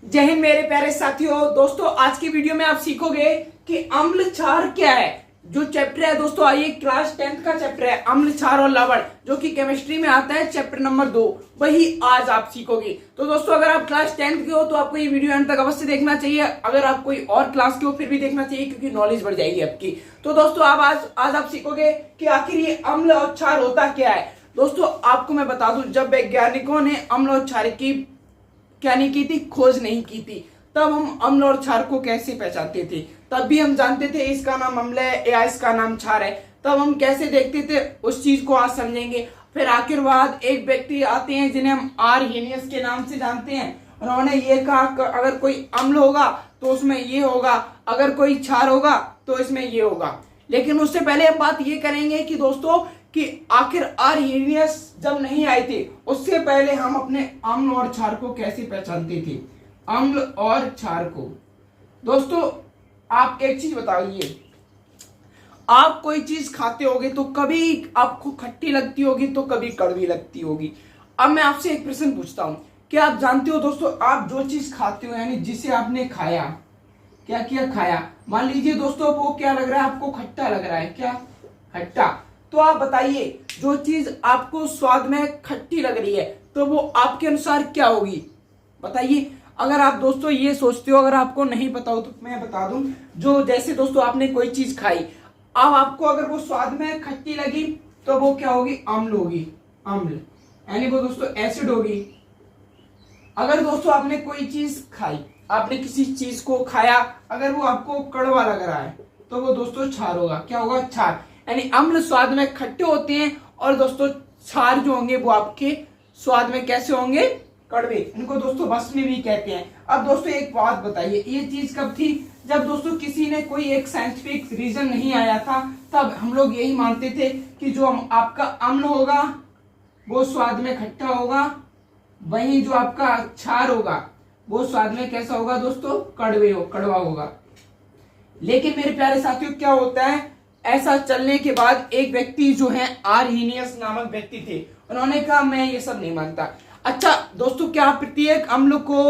जय हिंद मेरे प्यारे साथियों। दोस्तों आज की वीडियो में आप सीखोगे कि अम्ल क्षार क्या है। जो चैप्टर है दोस्तों, आइए क्लास 10th का चैप्टर है अम्ल क्षार और लवण, जो कि केमिस्ट्री में आता है चैप्टर नंबर 2, वही आज आप सीखोगे। तो दोस्तों अगर आप क्लास 10th के हो तो आपको ये वीडियो अंत तक अवश्य देखना चाहिए। अगर आप कोई और क्लास के हो फिर भी देखना चाहिए, क्योंकि नॉलेज बढ़ जाएगी आपकी। तो दोस्तों अब आज आप सीखोगे कि आखिर ये अम्ल और क्षार होता क्या है। दोस्तों आपको मैं बता दूं, जब वैज्ञानिकों ने अम्ल और क्षार की क्या नहीं की थी, खोज नहीं की थी, तब हम अम्ल और क्षार को कैसे पहचानते थे। तब भी हम जानते थे इसका नाम अम्ल है या इसका नाम क्षार है। तब हम कैसे देखते थे उस चीज को आज समझेंगे। फिर आखिर बाद एक व्यक्ति आते हैं जिन्हें हम आर्हेनियस के नाम से जानते हैं। उन्होंने ये कहा कि अगर कोई अम्ल होगा तो उसमें ये होगा, अगर कोई क्षार होगा तो इसमें ये होगा। लेकिन उससे पहले हम बात ये करेंगे कि दोस्तों कि आखिर आर्हेनियस जब नहीं आए थे, उससे पहले हम अपने अम्ल और क्षार को कैसे पहचानते थे। अम्ल और क्षार को दोस्तों आप एक चीज बताइए, आप कोई चीज खाते होगे तो कभी आपको खट्टी लगती होगी तो कभी कड़वी लगती होगी। अब मैं आपसे एक प्रश्न पूछता हूं, क्या आप जानते हो दोस्तों, आप जो चीज खाते हो यानी जिसे आपने खाया, क्या किया, खाया, मान लीजिए दोस्तों वो क्या लग रहा है आपको, खट्टा लग रहा है, क्या, खट्टा। तो आप बताइए जो चीज आपको स्वाद में खट्टी लग रही है तो वो आपके अनुसार क्या होगी, बताइए। अगर आप दोस्तों ये सोचते हो, अगर आपको नहीं पता हो तो मैं बता दूं, जो जैसे दोस्तों आपने कोई चीज खाई, अब आपको अगर वो स्वाद में खट्टी लगी तो वो क्या होगी, अम्ल होगी, अम्ल यानी वो दोस्तों एसिड होगी। अगर दोस्तों आपने कोई चीज खाई, आपने किसी चीज को खाया, अगर वो आपको कड़वा लग रहा है तो वो दोस्तों क्षार होगा, क्या होगा, क्षार। यानी अम्ल स्वाद में खट्टे होते हैं और दोस्तों क्षार जो होंगे वो आपके स्वाद में कैसे होंगे, कड़वे। इनको दोस्तों भस्मी भी कहते हैं। अब दोस्तों एक बात बताइए, ये चीज कब थी, जब दोस्तों किसी ने कोई एक साइंटिफिक रीजन नहीं आया था, तब हम लोग यही मानते थे कि जो आपका अम्ल होगा वो स्वाद में खट्टा होगा, वहीं जो आपका क्षार होगा वो स्वाद में कैसा होगा दोस्तों, कड़वा होगा। लेकिन मेरे प्यारे साथियों क्या होता है, ऐसा चलने के बाद एक व्यक्ति जो है आर्हेनियस नामक व्यक्ति थे, उन्होंने कहा मैं ये सब नहीं मानता। अच्छा दोस्तों, क्या आप प्रत्येक अम्ल को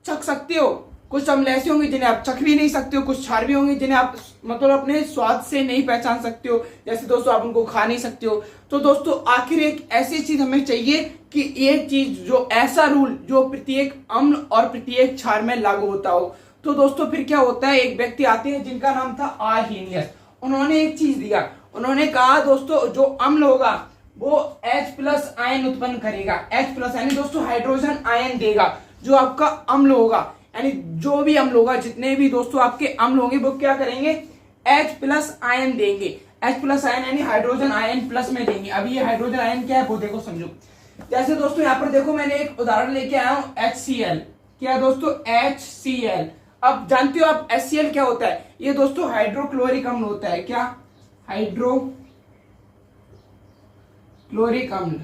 चख सकते हो? कुछ अम्ल ऐसे होंगे जिन्हें आप चख भी नहीं सकते हो, कुछ क्षार भी होंगे जिन्हें आप मतलब अपने स्वाद से नहीं पहचान सकते हो, जैसे दोस्तों आप उनको खा नहीं सकते हो। तो दोस्तों आखिर एक ऐसी चीज हमें चाहिए कि ये चीज जो ऐसा रूल जो प्रत्येक अम्ल और प्रत्येक क्षार में लागू होता हो। तो दोस्तों फिर क्या होता है, एक व्यक्ति आते हैं जिनका नाम था आर्हेनियस। उन्होंने एक चीज दिया, उन्होंने कहा दोस्तों जो अम्ल होगा वो H+ आयन उत्पन्न करेगा। H+ यानी दोस्तों हाइड्रोजन आयन देगा। जो आपका अम्ल होगा यानी जो भी अम्ल होगा, जितने भी दोस्तों आपके अम्ल होंगे वो क्या करेंगे, H+ आयन देंगे। H+ आयन यानी हाइड्रोजन आयन प्लस में देंगे। अब ये हाइड्रोजन आयन क्या है वो देखो, समझो। जैसे दोस्तों यहाँ पर देखो मैंने एक उदाहरण लेके आया हूं, HCl। क्या दोस्तों, HCl। अब जानते हो आप HCl क्या होता है, ये दोस्तों हाइड्रोक्लोरिक अम्ल होता है। क्या, हाइड्रोक्लोरिक अम्ल,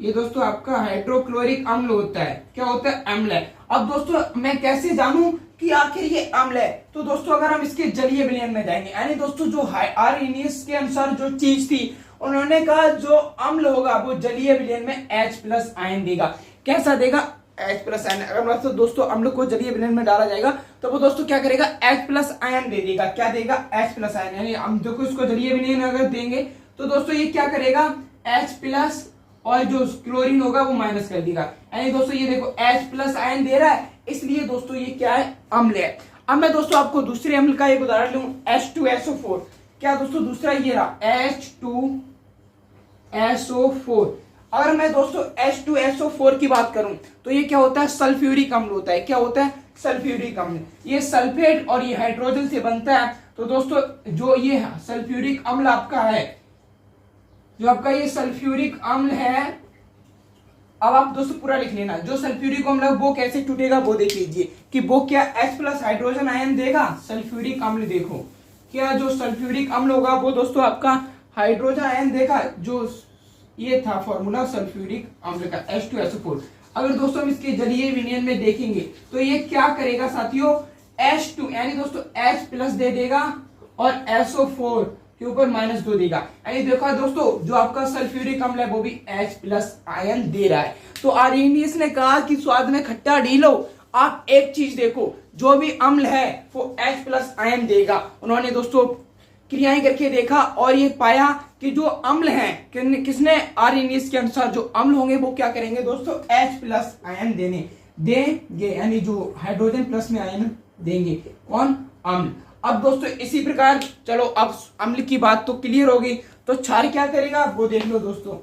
ये दोस्तों आपका हाइड्रोक्लोरिक अम्ल होता है। क्या होता है, अम्ल है। अब दोस्तों मैं कैसे जानूं कि आखिर ये अम्ल है, तो दोस्तों अगर हम इसके जलीय विलयन में जाएंगे, यानी दोस्तों जो आर्हेनियस के अनुसार जो चीज थी, उन्होंने कहा जो अम्ल होगा वो जलीय विलयन में H+ आयन देगा। कैसा देगा, H+ आयन। अगर मतलब दोस्तों अम्ल को जलीय विलयन में डाला जाएगा तो वो दोस्तों क्या करेगा, H+ आयन दे देगा। क्या देगा, H+ आयन। यानी हम देखो इसको जलीय विलयन अगर देंगे तो दोस्तों ये क्या करेगा, H+ और जो क्लोरीन होगा वो माइनस कर देगा। यानी दोस्तों ये देखो H+ आयन दे रहा है, इसलिए दोस्तों ये क्या है, अम्ल है। अब मैं दोस्तों आपको दूसरे अम्ल का एक उदाहरण लूं, H2SO4। क्या दोस्तों दूसरा ये रहा H2SO4। अगर मैं दोस्तों H2SO4 की बात करूं तो ये क्या होता है, सल्फ्यूरिक अम्ल होता है। क्या होता है, सल्फ्यूरिक अम्ल। ये सल्फेट और ये हाइड्रोजन से बनता है। तो दोस्तों जो ये सल्फ्यूरिक अम्ल आपका है, जो आपका ये सल्फ्यूरिक अम्ल है, अब आप दोस्तों पूरा लिख लेना, जो सल्फ्यूरिक अम्ल है वो कैसे टूटेगा वो देख लीजिए कि वो क्या H+ हाइड्रोजन आयन देगा। सल्फ्यूरिक अम्ल देखो, क्या जो सल्फ्यूरिक अम्ल होगा वो दोस्तों आपका हाइड्रोजन आयन देगा। जो ये था फॉर्मूला सल्फ्यूरिक अम्ल का, H2SO4। अगर दोस्तों हम इसके जलीय विलयन में देखेंगे तो ये क्या करेगा साथियों, H2 यानी दोस्तों H+ दे देगा और SO4 के ऊपर -2 देगा। यानी देखा दोस्तों, जो आपका सल्फ्यूरिक अम्ल है वो भी H+ आयन दे रहा है। तो आर्हेनियस ने कहा कि स्वाद में खट्टा ढीलो, आप एक चीज देखो, जो भी अम्ल है वो H+ आयन देगा। उन्होंने दोस्तों क्रियाएं करके देखा और ये पाया कि जो अम्ल हैं, किसने, आर्हेनियस के अनुसार जो अम्ल होंगे वो क्या करेंगे दोस्तों, H+ आयन देंगे, यानी जो हाइड्रोजन प्लस में आयन देंगे। कौन, अम्ल। अब दोस्तों इसी प्रकार, चलो अब अम्ल की बात तो क्लियर होगी, तो क्षार क्या करेगा वो देख लो दोस्तों।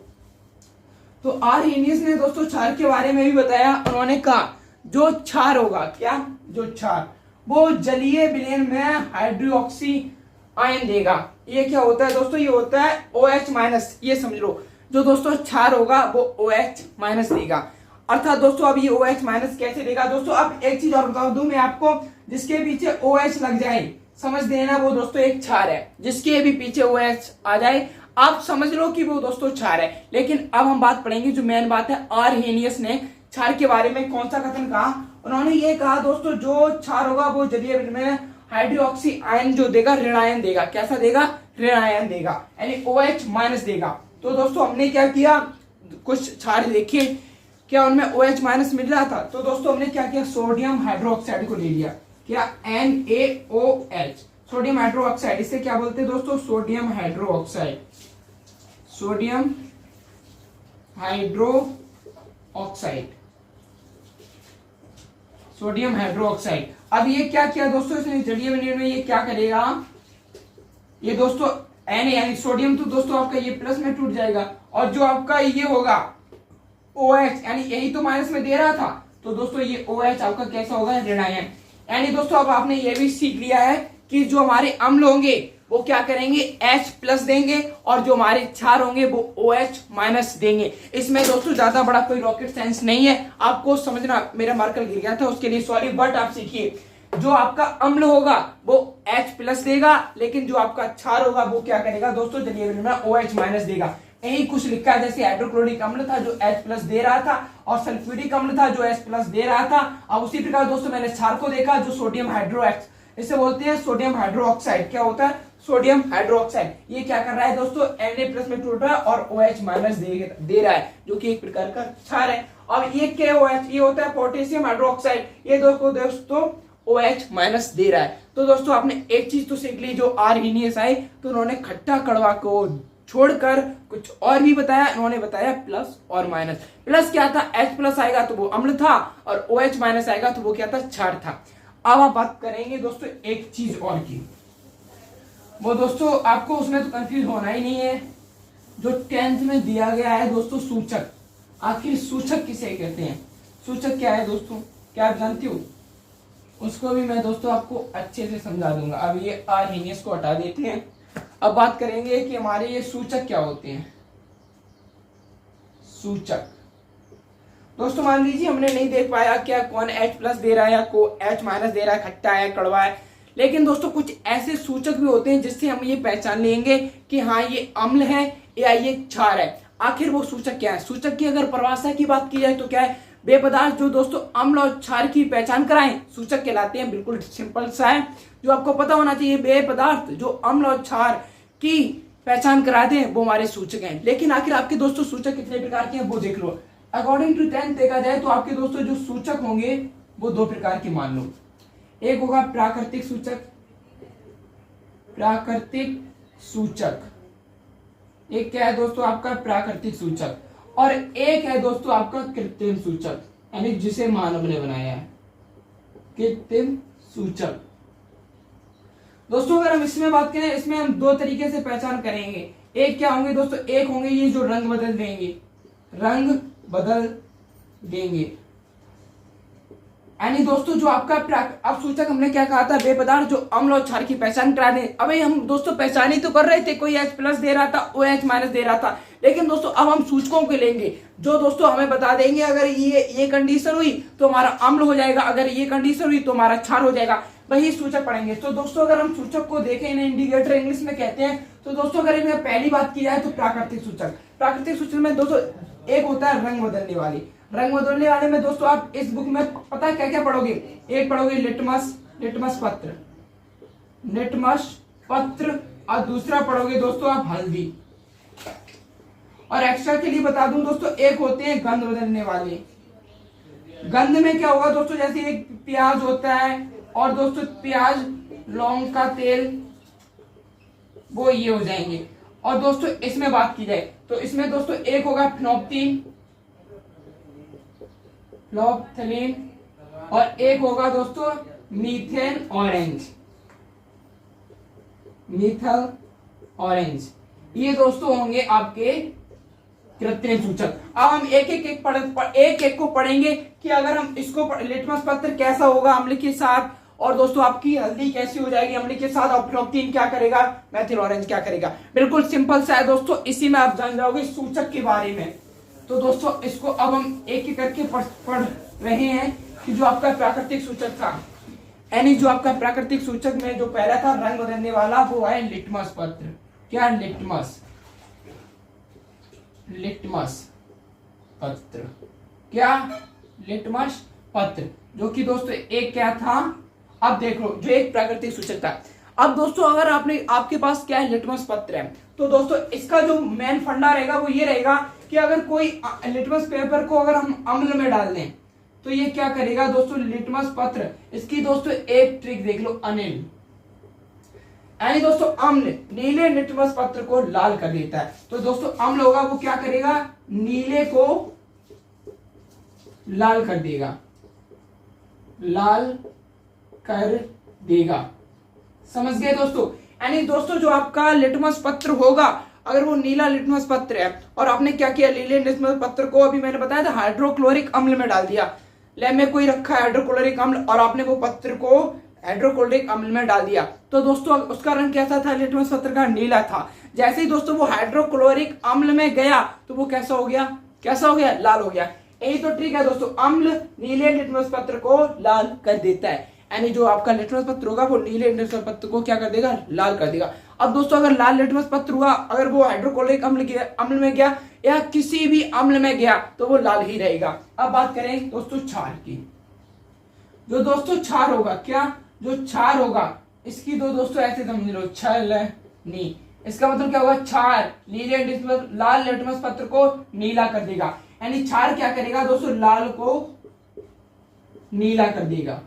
तो आर्हेनियस ने दोस्तों क्षार के बारे में भी बताया। उन्होंने कहा जो क्षार होगा, क्या, जो क्षार, वो जलीय विलयन में हाइड्रोक्सी आयन देगा। ये क्या होता है दोस्तों, ये होता है OH-, ये समझ लो, जो दोस्तों क्षार होगा वो OH- देगा। अर्थात दोस्तों अब ये OH- कैसे देगा दोस्तों। अब एक चीज और बता दूं मैं आपको, जिसके पीछे OH लग जाए समझ देना वो दोस्तों एक क्षार है, जिसके भी पीछे OH आ जाए आप समझ लो कि वो दोस्तों क्षार है। लेकिन अब हम बात पढ़ेंगे, जो मेन बात है, आर्हेनियस ने क्षार के बारे में कौन सा कथन कहा। उन्होंने ये कहा दोस्तों, जो क्षार होगा वो जलीय विलयन में हाइड्रोक्सी आयन जो देगा, ऋण आयन देगा। कैसा देगा, ऋण आयन देगा, यानी OH- देगा। तो दोस्तों हमने क्या किया, कुछ क्षार देखिए, क्या उनमें OH- मिल रहा था, तो दोस्तों हमने क्या किया, सोडियम हाइड्रोक्साइड को ले लिया, क्या, NaOH, सोडियम हाइड्रोक्साइड। इसे क्या बोलते हैं दोस्तों, sodium hydroxide, sodium hydroxide, sodium hydroxide. अब ये क्या किया दोस्तों, इसने जलीय विलयन में ये क्या करेगा, ये दोस्तों Na यानी सोडियम तो दोस्तों आपका ये प्लस में टूट जाएगा, और जो आपका ये होगा OH, यानी यही तो माइनस में दे रहा था, तो दोस्तों ये OH आपका कैसा होगा, ऋण आयन। यानी दोस्तों अब आपने ये भी सीख लिया है कि जो हमारे अम्ल होंगे वो क्या करेंगे, H+ देंगे, और जो हमारे क्षार होंगे वो OH- देंगे। इसमें दोस्तों ज्यादा बड़ा कोई रॉकेट साइंस नहीं है, आपको समझना, मेरा मार्कर गिर गया था उसके लिए सॉरी, बट आप सीखिए, जो आपका अम्ल होगा वो H+ देगा, लेकिन जो आपका क्षार होगा वो क्या करेगा दोस्तों, जलीय विलयन में OH- देगा। यही कुछ लिखा है, जैसे हाइड्रोक्लोरिक अम्ल था जो H+ दे रहा था, और सल्फ्यूरिक अम्ल था जो H+ दे रहा था। अब उसी प्रकार दोस्तों मैंने क्षार को देखा, जो सोडियम हाइड्रोक्साइड, इसे बोलते हैं सोडियम हाइड्रोक्साइड। क्या होता है, सोडियम हाइड्रोक्साइड। ये क्या कर रहा है दोस्तों, Na+ में टूट रहा है और OH- दे रहा है, जो कि एक प्रकार का क्षार है। अब ये क्या OH, ये होता है पोटेशियम हाइड्रोक्साइड, ये दोस्तों OH- दे रहा है। तो दोस्तों आपने एक चीज तो सीख ली, जो आर्हेनियस आए तो उन्होंने खट्टा कड़वा को छोड़कर कुछ और भी बताया। उन्होंने बताया प्लस और माइनस। प्लस क्या था, H+ आएगा तो वो अम्ल था, और OH- आएगा तो वो क्या था, क्षार था। अब आप बात करेंगे दोस्तों एक चीज और की, वो दोस्तों आपको उसमें तो कंफ्यूज होना ही नहीं है, जो 10th में दिया गया है दोस्तों, सूचक। आखिर सूचक किसे कहते हैं, सूचक क्या है दोस्तों, क्या आप जानते हो, उसको भी मैं दोस्तों आपको अच्छे से समझा दूंगा। अब ये आर्हेनियस को हटा देते हैं, अब बात करेंगे कि हमारे ये सूचक क्या होते हैं। सूचक दोस्तों मान लीजिए हमने नहीं देख पाया क्या कौन H+ दे रहा है या को H- दे रहा है, खट्टा है, कड़वा है, लेकिन दोस्तों कुछ ऐसे सूचक भी होते हैं जिससे हम ये पहचान लेंगे कि हाँ ये अम्ल है या ये क्षार है। आखिर वो सूचक क्या है, सूचक की अगर परिभाषा की बात की जाए तो क्या है, वे पदार्थ जो दोस्तों अम्ल और क्षार की पहचान कराएं सूचक कहलाते हैं। बिल्कुल सिंपल सा है, जो आपको पता होना चाहिए, वे पदार्थ जो अम्ल और क्षार की पहचान करा दें वो हमारे सूचक हैं। लेकिन आखिर आपके दोस्तों सूचक कितने प्रकार के हैं वो देख लो। अकॉर्डिंग टू 10th देखा जाए तो आपके दोस्तों जो सूचक होंगे वो 2 प्रकार के मान लो। एक होगा प्राकृतिक सूचक, प्राकृतिक सूचक, एक क्या है दोस्तों आपका प्राकृतिक सूचक, और एक है दोस्तों आपका कृत्रिम सूचक, यानी जिसे मानव ने बनाया है, कृत्रिम सूचक। दोस्तों अगर हम इसमें बात करें, इसमें हम 2 तरीके से पहचान करेंगे। एक क्या होंगे दोस्तों, एक होंगे ये जो रंग बदल देंगे, रंग बदल देंगे, यानी दोस्तों जो आपका अब सूचक हमने क्या कहा था, वे पदार्थ जो अम्ल और क्षार की पहचान करा दें। अबे हम दोस्तों पहचान ही तो कर रहे थे, कोई H+ दे रहा था, OH- दे रहा था, लेकिन दोस्तों अब हम सूचकों के लेंगे जो दोस्तों हमें बता देंगे अगर ये कंडीशन हुई तो हमारा अम्ल हो जाएगा, अगर ये कंडीशन हुई तो हमारा क्षार हो जाएगा, वही सूचक पढ़ेंगे। तो दोस्तों अगर हम सूचक को देखें, इन्हें इंडिकेटर इंग्लिश में कहते हैं। तो दोस्तों अगर इनमें पहली बात की जाए तो प्राकृतिक सूचक, प्राकृतिक सूचक में दोस्तों एक होता है रंग बदलने वाली, रंग बदलने वाले में दोस्तों आप इस बुक में पता है क्या क्या पढ़ोगे, एक पढ़ोगे लिटमस पत्र, लिटमस पत्र और दूसरा पढ़ोगे दोस्तों आप हल्दी। और एक्स्ट्रा के लिए बता दूं दोस्तों, एक होते हैं गंध बदलने वाले। गंध में क्या होगा दोस्तों, जैसे एक प्याज होता है और दोस्तों प्याज, लौंग का तेल, वो ये हो जाएंगे। और दोस्तों इसमें बात की जाए तो इसमें दोस्तों एक होगा फिनोप्थलीन और एक होगा दोस्तों मीथेन ऑरेंज, मीथल ऑरेंज। ये दोस्तों होंगे आपके कृत्रिम सूचक। अब हम एक एक को पढ़ेंगे कि अगर हम इसको लिटमस पत्र कैसा होगा अम्ल के साथ, और दोस्तों आपकी हल्दी कैसी हो जाएगी अम्ल के साथ, और फिनोप्थलीन क्या करेगा, मेथिल ऑरेंज क्या करेगा। बिल्कुल सिंपल सा है दोस्तों, इसी में आप जान जाओगे सूचक के बारे में। तो दोस्तों इसको अब हम एक एक करके पढ़ रहे हैं कि जो आपका प्राकृतिक सूचक था, यानी जो आपका प्राकृतिक सूचक में जो पहला था रंग बदलने वाला, वो है लिटमस पत्र। क्या, लिटमस पत्र। क्या, लिटमस पत्र, जो कि दोस्तों एक क्या था, अब देख लो, जो एक प्राकृतिक सूचक था। अब दोस्तों अगर आपके पास क्या है, लिटमस पत्र है, तो दोस्तों इसका जो मेन फंडा रहेगा वो ये रहेगा कि अगर कोई लिटमस पेपर को अगर हम अम्ल में डाल दें तो ये क्या करेगा दोस्तों, लिटमस पत्र, इसकी दोस्तों एक ट्रिक देख लो, अनिल, यानी दोस्तों अम्ल नीले लिटमस पत्र को लाल कर देता है। तो दोस्तों अम्ल होगा वो क्या करेगा, नीले को लाल कर देगा, लाल कर देगा। समझ गए दोस्तों, यानी दोस्तों जो आपका लिटमस पत्र होगा अगर वो नीला लिटमस पत्र है और आपने क्या किया, नीले लिटमस पत्र को अभी मैंने बताया था हाइड्रोक्लोरिक अम्ल में डाल दिया, लैब में कोई रखा है हाइड्रोक्लोरिक अम्ल और आपने वो पत्र को हाइड्रोक्लोरिक अम्ल में डाल दिया, तो दोस्तों उसका रंग कैसा था, लिटमस पत्र का नीला था। जैसे ही दोस्तों वो हाइड्रोक्लोरिक अम्ल में गया तो वो कैसा हो गया, लाल हो गया। यही तो ट्रिक है दोस्तों, अम्ल नीले लिटमस पत्र को लाल कर देता है, यानी जो आपका लिटमस पत्र होगा वो नीले लिटमस पत्र को क्या कर देगा, लाल कर देगा। अब दोस्तों अगर लाल लिटमस पत्र हुआ, अगर वो हाइड्रोक्लोरिक अम्ल में गया या किसी भी अम्ल में गया तो वो लाल ही रहेगा। अब बात करें दोस्तों क्षार की। जो दोस्तों क्षार होगा, क्या, जो क्षार होगा इसकी दो दोस्तों ऐसे समझ लो, छलनी, इसका मतलब क्या होगा, क्षार लाल लिटमस पत्र को नीला कर देगा, यानी क्षार क्या करेगा दोस्तों, लाल को नीला कर देगा।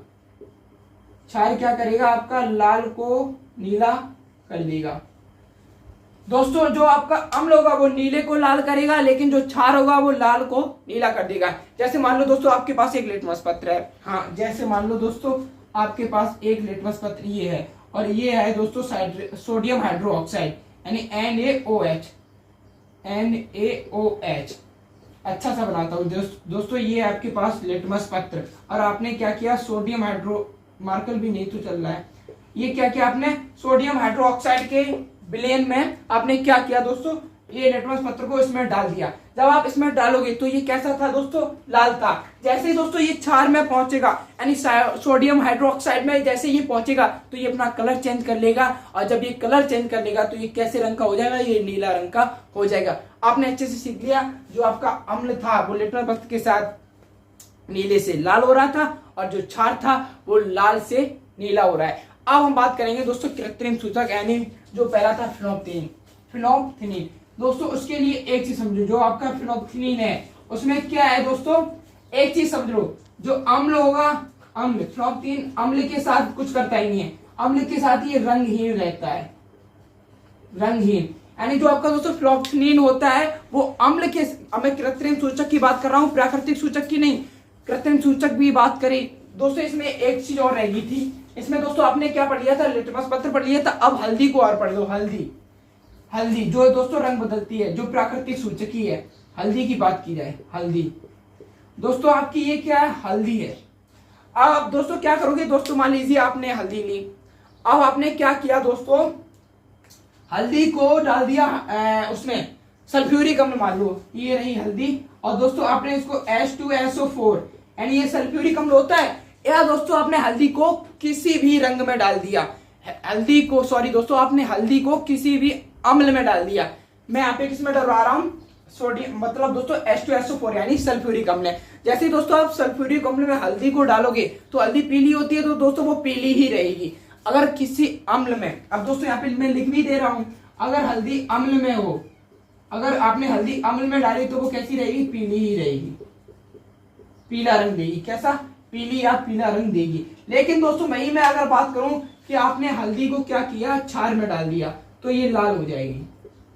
क्षार क्या करेगा, आपका लाल को नीला कर देगा। दोस्तों जो आपका अम्ल होगा वो नीले को लाल करेगा, लेकिन जो क्षार होगा वो लाल को नीला कर देगा। जैसे मान लो दोस्तों आपके पास एक लिटमस पत्र है, हाँ जैसे मान लो दोस्तों आपके पास एक लिटमस पत्र ये है और ये है दोस्तों सोडियम हाइड्रोक्साइड यानी NaOH। अच्छा सा बनाता हूँ दोस्तों, ये है आपके पास लिटमस पत्र और आपने क्या किया, सोडियम हाइड्रो, मार्कर भी नहीं तो चल रहा है, ये क्या किया आपने, सोडियम हाइड्रोक्साइड के विलयन में आपने क्या किया दोस्तों, ये लिटमस पत्र को इसमें डाल दिया। जब आप इसमें डालोगे तो ये कैसा था दोस्तों, लाल था। जैसे ही दोस्तों ये क्षार में पहुंचेगा यानी सोडियम हाइड्रोक्साइड में जैसे ये पहुंचेगा तो ये अपना कलर चेंज कर लेगा, और जब ये कलर चेंज कर लेगा तो ये कैसे रंग का हो जाएगा, ये नीला रंग का हो जाएगा। आपने अच्छे से सीख लिया, जो आपका अम्ल था वो लिटमस पत्र के साथ नीले से लाल हो रहा था और जो क्षार था वो लाल से नीला हो रहा है। अब हम बात करेंगे दोस्तों कृत्रिम सूचक, यानी जो पहला था फिनोप्थलीन। दोस्तों उसके लिए एक चीज समझो, जो आपका फिनोप्थलीन है उसमें क्या है दोस्तों, एक चीज समझ लो, जो अम्ल होगा, अम्ल फिनोप्थलीन अम्ल के साथ कुछ करता ही नहीं है, अम्ल के साथ ये रंगहीन रहता है, रंगहीन। यानी जो आपका दोस्तों फिनोप्थलीन होता है वो अम्ल के, मैं कृत्रिम सूचक की बात कर रहा हूँ, प्राकृतिक सूचक की नहीं, कृत्रिम सूचक भी बात करें दोस्तों। इसमें एक चीज और रह गई थी, इसमें दोस्तों आपने क्या पढ़ लिया था, लिटमस पत्र पढ़ लिया था। अब हल्दी को और पढ़ लो, हल्दी जो दोस्तों रंग बदलती है, जो प्राकृतिक सूचक ही है, हल्दी की बात की जाए, हल्दी दोस्तों आपकी ये क्या है, हल्दी है। अब दोस्तों क्या करोगे दोस्तों, मान लीजिए आपने हल्दी ली, अब आपने क्या किया दोस्तों, हल्दी को डाल दिया उसमें सल्फ्यूरिक अम्ल, मान लो ये रही हल्दी, और दोस्तों आपने इसको H2SO4 यानी ये सल्फ्यूरिक अम्ल होता है, या दोस्तों आपने हल्दी को किसी भी रंग में डाल दिया, हल्दी को सॉरी दोस्तों आपने हल्दी को किसी भी अम्ल में डाल दिया। मैं यहाँ पे किसमें डलवा रहा हूँ, सोडियम, मतलब दोस्तों H2SO4 यानी सल्फ्यूरिक अम्ल है। जैसे ही दोस्तों आप सल्फ्यूरिक अम्ल में हल्दी को डालोगे तो हल्दी पीली होती है, तो दोस्तों वो पीली ही रहेगी। अगर किसी अम्ल में, अब दोस्तों यहाँ पे मैं लिख भी दे रहा हूं, अगर हल्दी अम्ल में हो, अगर आपने हल्दी अम्ल में डाली तो वो कैसी रहेगी? पीली ही रहेगी, पीला रंग देगी। कैसा? पीली या पीला रंग देगी। लेकिन दोस्तों वही मैं अगर बात करूं कि आपने हल्दी को क्या किया? क्षार में डाल दिया तो ये लाल हो जाएगी।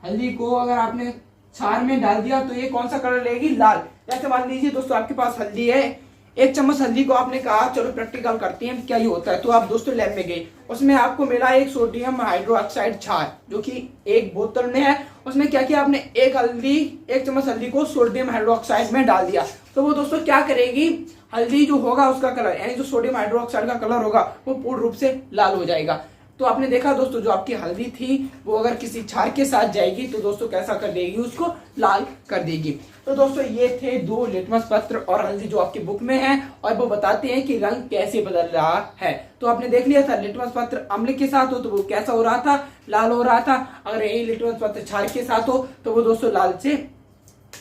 हल्दी को अगर आपने क्षार में डाल दिया तो ये कौन सा कलर लेगी? लाल। जैसे मान लीजिए दोस्तों आपके पास हल्दी है, 1 चम्मच हल्दी को आपने कहा चलो प्रैक्टिकल करते हैं क्या ये होता है, तो आप दोस्तों लैब में गए, उसमें आपको मिला एक सोडियम हाइड्रोक्साइड क्षार जो कि एक बोतल में है। उसमें क्या किया आपने? 1 चम्मच हल्दी को सोडियम हाइड्रोक्साइड में डाल दिया, तो वो दोस्तों क्या करेगी? हल्दी जो होगा उसका कलर, यानी जो सोडियम हाइड्रोक्साइड का कलर होगा वो पूर्ण रूप से लाल हो जाएगा। तो आपने देखा दोस्तों जो आपकी हल्दी थी वो अगर किसी क्षार के साथ जाएगी तो दोस्तों कैसा कर देगी? उसको लाल कर देगी। तो दोस्तों ये थे 2 लिटमस पत्र और हल्दी जो आपकी बुक में है, और वो बताते हैं कि रंग कैसे बदल रहा है। तो आपने देख लिया था लिटमस पत्र अम्ल के साथ हो तो वो कैसा हो रहा था? लाल हो रहा था। अगर यही लिटमस पत्र क्षार के साथ हो तो वो दोस्तों लाल से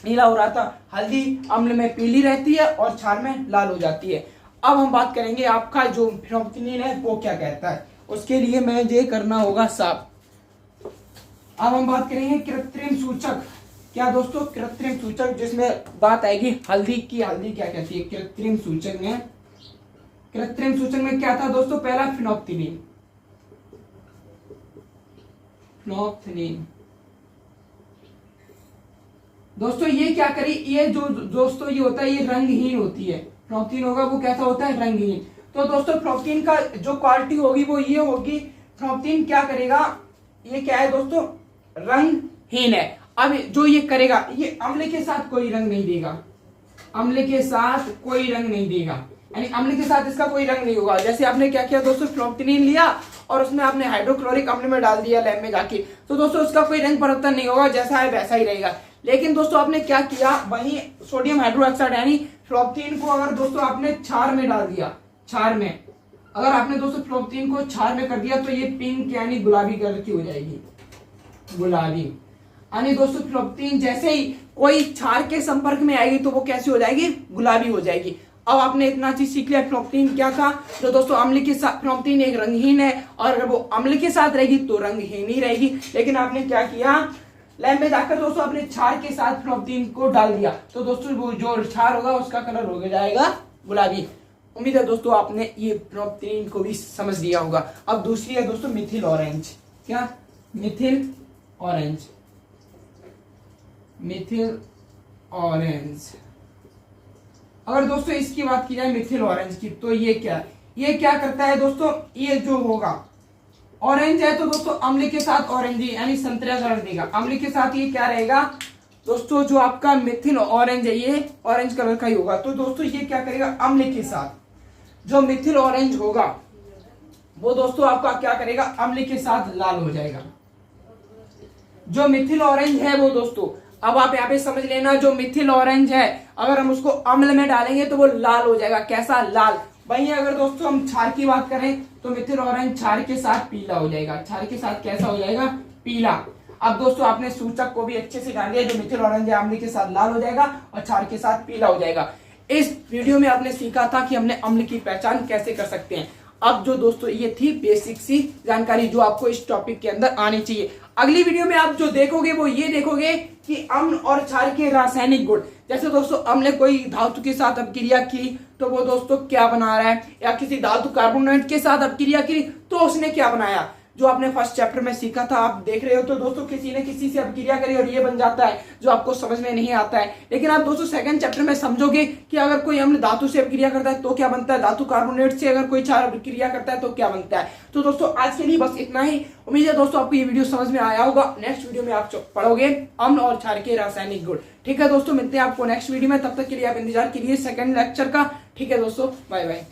नीला हो रहा था। हल्दी अम्ल में पीली रहती है और क्षार में लाल हो जाती है। अब हम बात करेंगे आपका जो फिनोप्थिलीन है वो क्या कहता है, उसके लिए मैं ये करना होगा साफ। अब हम बात करेंगे कृत्रिम सूचक। क्या दोस्तों? कृत्रिम सूचक, जिसमें बात आएगी हल्दी की। हल्दी क्या कहती है कृत्रिम सूचक में? कृत्रिम सूचक में क्या था दोस्तों? पहला फिनोप्थिलीन, फिनोप्थिलीन। दोस्तों ये क्या करी? ये जो दोस्तों ये होता है ये रंगहीन होती है। फिनोप्थिलीन होगा वो कैसा होता है? रंगहीन। तो दोस्तों फिनोप्थिलीन का जो क्वालिटी होगी वो ये होगी, फिनोप्थिलीन क्या करेगा? ये क्या है दोस्तों? रंगहीन है। अब जो ये करेगा ये अम्ल के साथ कोई रंग नहीं देगा, अम्ल के साथ कोई रंग नहीं देगा, यानी अम्ल के साथ इसका कोई रंग नहीं होगा। जैसे आपने क्या किया दोस्तों? फिनोप्थिलीन लिया और उसमें आपने हाइड्रोक्लोरिक अम्ल में डाल दिया लैब में जाके, तो दोस्तों उसका कोई रंग परिवर्तन नहीं होगा, जैसा है वैसा ही रहेगा। लेकिन दोस्तों आपने क्या किया? वही सोडियम हाइड्रोक्साइड यानी फिनोप्थिलीन को अगर दोस्तों आपने क्षार में डाल दिया, क्षार में अगर आपने दोस्तों फिनोप्थिलीन को क्षार में कर दिया तो ये पिंक यानी गुलाबी कलर की हो जाएगी, गुलाबी। यानी दोस्तों फिनोप्थिलीन जैसे ही कोई क्षार के संपर्क में आएगी तो वो कैसी हो जाएगी? गुलाबी हो जाएगी। अब आपने इतना चीज सीख लिया फिनोप्थिलीन क्या था। तो दोस्तों अम्ल के साथ फिनोप्थिलीन एक रंगहीन है, और अगर वो अम्ल के साथ रहेगी तो रंगहीन ही रहेगी। लेकिन आपने क्या किया? लैब में जाकर दोस्तों आपने क्षार के साथ फिनोप्थिलीन को डाल दिया, तो दोस्तों वो जो क्षार होगा उसका कलर हो जाएगा गुलाबी। उम्मीद है दोस्तों आपने ये फिनोप्थिलीन को भी समझ लिया होगा। अब दूसरी है दोस्तों मिथिल ऑरेंज। क्या? Mithil orange, Mithil orange. अगर दोस्तों इसकी बात की जाए मिथिल ऑरेंज की, तो ये क्या करता है दोस्तों? ये जो होगा ऑरेंज है तो दोस्तों अम्ल के साथ ऑरेंज यानी संतरा कलर देगा। अम्ल के साथ ये क्या रहेगा दोस्तों? जो आपका मिथिल ऑरेंज है ये ऑरेंज कलर का ही होगा। तो दोस्तों ये क्या करेगा? अम्ल के साथ जो मिथिल ऑरेंज होगा वो दोस्तों आपका क्या करेगा? अम्ल के साथ लाल हो जाएगा। जो मिथिल ऑरेंज है वो दोस्तों, अब आप यहाँ पे समझ लेना, जो मिथिल ऑरेंज है अगर हम उसको अम्ल में डालेंगे तो वो लाल हो जाएगा। कैसा? लाल। वहीं अगर दोस्तों हम क्षार की बात करें तो मिथिल ऑरेंज क्षार के साथ पीला हो जाएगा। क्षार के साथ कैसा हो जाएगा? पीला। अब दोस्तों आपने सूचक को भी अच्छे से जान लिया, जो मिथिल ऑरेंज है अम्ल के साथ लाल हो जाएगा और क्षार के साथ पीला हो जाएगा। इस वीडियो में आपने सीखा था कि हमने अम्ल की पहचान कैसे कर सकते हैं। अब जो दोस्तों ये थी बेसिक सी जानकारी जो आपको इस टॉपिक के अंदर आनी चाहिए। अगली वीडियो में आप जो देखोगे वो ये देखोगे कि अम्ल और क्षार के रासायनिक गुण। जैसे दोस्तों अम्ल ने कोई धातु के साथ अपक्रिया की तो वो दोस्तों क्या बना रहा है, या किसी धातु कार्बोनेट के साथ अपक्रिया की तो उसने क्या बनाया। जो आपने फर्स्ट चैप्टर में सीखा था आप देख रहे हो, तो दोस्तों किसी ने किसी से अपक्रिया करी और ये बन जाता है, जो आपको समझ में नहीं आता है। लेकिन आप दोस्तों सेकंड चैप्टर में समझोगे कि अगर कोई अम्ल धातु से अपक्रिया करता है तो क्या बनता है, धातु कार्बोनेट से अगर कोई क्षार अपक्रिया करता है तो क्या बनता है। तो दोस्तों आज के लिए बस इतना ही। उम्मीद है दोस्तों आपको ये वीडियो समझ में आया होगा। नेक्स्ट वीडियो में आप पढ़ोगे अम्ल और क्षार के रासायनिक गुण। ठीक है दोस्तों, मिलते हैं आपको नेक्स्ट वीडियो में। तब तक के लिए आप इंतजार कीजिए सेकंड लेक्चर का। ठीक है दोस्तों, बाय बाय।